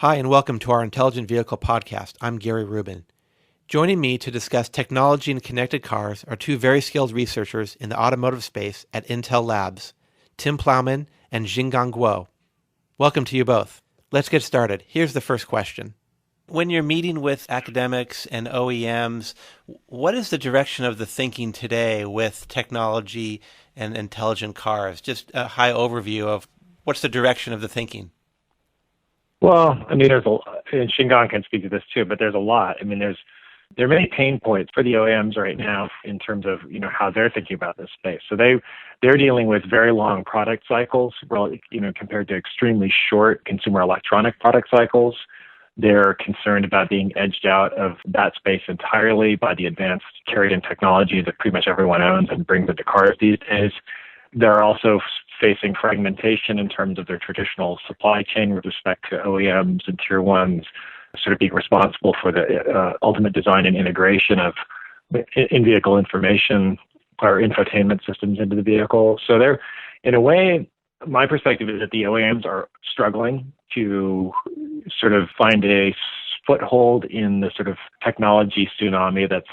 Hi, and welcome to our Intelligent Vehicle Podcast. I'm Gary Rubin. Joining me to discuss technology and connected cars are two very skilled researchers in the automotive space at Intel Labs, Tim Plowman and Xinggang Guo. Welcome to you both. Let's get started. Here's the first question. When you're meeting with academics and OEMs, what is the direction of the thinking today with technology and intelligent cars? Just a high overview of what's the direction of the thinking. Well, I mean, and Xinggang can speak to this too, but there's a lot. I mean, there are many pain points for the OEMs right now in terms of, how they're thinking about this space. So they're dealing with very long product cycles, compared to extremely short consumer electronic product cycles. They're concerned about being edged out of that space entirely by the advanced carried-in technology that pretty much everyone owns and brings into cars these days. They're also facing fragmentation in terms of their traditional supply chain with respect to OEMs and tier ones, sort of being responsible for the ultimate design and integration of in-vehicle information or infotainment systems into the vehicle. So they're, in a way, my perspective is that the OEMs are struggling to sort of find a foothold in the sort of technology tsunami that's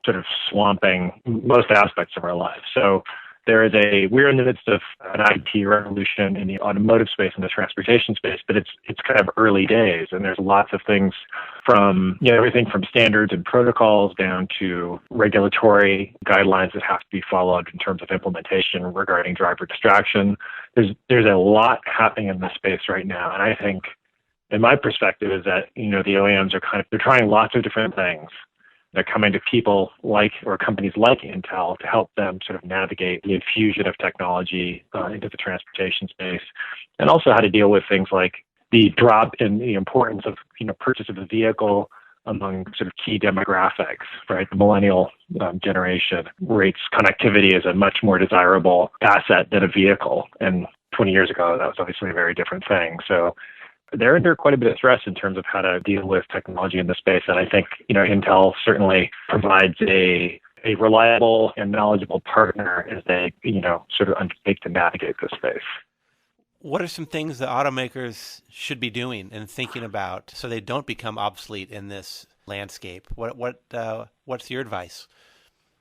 sort of swamping most aspects of our lives. So we're in the midst of an IT revolution in the automotive space and the transportation space, but it's kind of early days, and there's lots of things from, everything from standards and protocols down to regulatory guidelines that have to be followed in terms of implementation regarding driver distraction. There's a lot happening in this space right now, and I think, in my perspective, is that, the OEMs they're trying lots of different things. They're coming to people or companies like Intel to help them sort of navigate the infusion of technology into the transportation space, and also how to deal with things like the drop in the importance of purchase of a vehicle among sort of key demographics, right? The millennial generation rates connectivity as a much more desirable asset than a vehicle, and 20 years ago that was obviously a very different thing. So they're under quite a bit of stress in terms of how to deal with technology in the space. And I think, Intel certainly provides a reliable and knowledgeable partner as they, sort of undertake to navigate this space. What are some things that automakers should be doing and thinking about so they don't become obsolete in this landscape? What's your advice?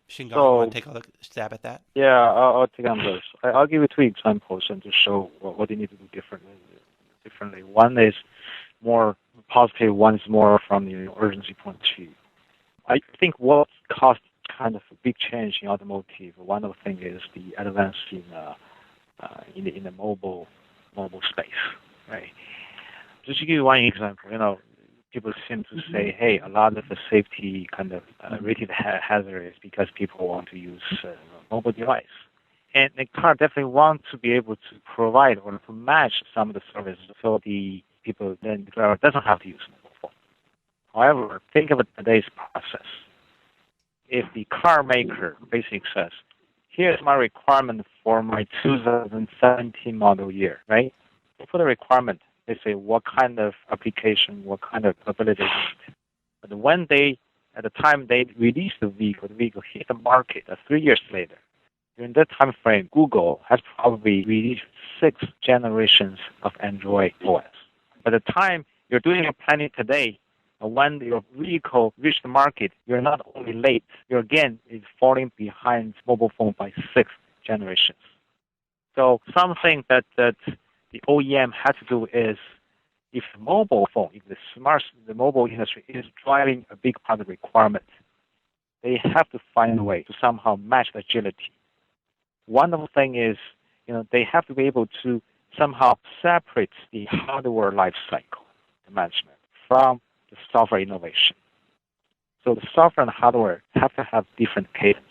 Xinggang, you want to take a stab at that? Yeah, I'll take on this. I'll give you two examples and to show what they need to do differently. One is more positive, one is more from the urgency point of view. I think what caused kind of a big change in automotive, one of the things is the advance in the mobile space, right? Just to give you one example, people seem to say, hey, a lot of the safety kind of rated hazard is because people want to use mobile device. And the car definitely wants to be able to provide or to match some of the services so the people, then the driver doesn't have to use mobile phone. However, think of today's process. If the car maker basically says, here's my requirement for my 2017 model year, right? For the requirement, they say what kind of application, what kind of ability they need. But when at the time they release the vehicle hit the market 3 years later. During that time frame, Google has probably released 6 generations of Android OS. By the time you're doing your planning today, when your vehicle reaches the market, you're not only late, you're again is falling behind mobile phone by 6 generations. So something that the OEM has to do is, if the mobile mobile industry is driving a big part of the requirement, they have to find a way to somehow match the agility. One of the things is, they have to be able to somehow separate the hardware life cycle management from the software innovation. So the software and hardware have to have different cadence.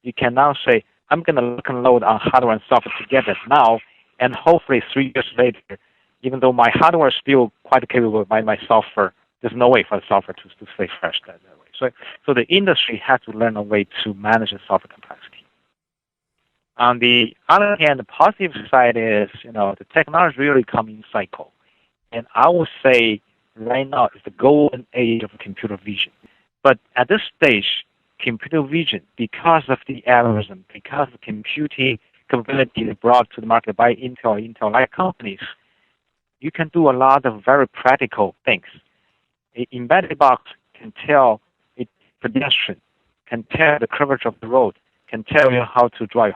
You can now say, I'm going to look and load on hardware and software together now, and hopefully 3 years later, even though my hardware is still quite capable by my software, there's no way for the software to stay fresh that way. So the industry has to learn a way to manage the software complexity. On the other hand, the positive side is, the technology really comes in cycle. And I would say right now is the golden age of computer vision. But at this stage, computer vision, because of the algorithm, because of the computing capability brought to the market by Intel-like companies, you can do a lot of very practical things. An embedded box can tell a pedestrian, can tell the curvature of the road, can tell you how to drive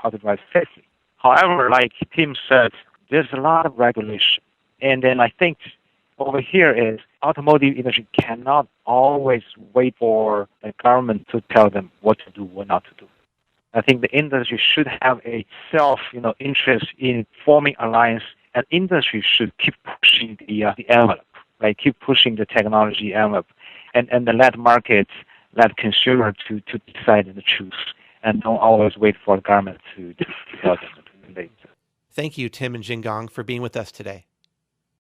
safely. However, like Tim said, there's a lot of regulation. And then I think over here is automotive industry cannot always wait for the government to tell them what to do, what not to do. I think the industry should have a interest in forming alliance, and industry should keep pushing the envelope, like keep pushing the technology envelope, and let markets, let consumer to decide and choose, and don't always wait for the government to tell them. Thank you, Tim and Jinggang, for being with us today.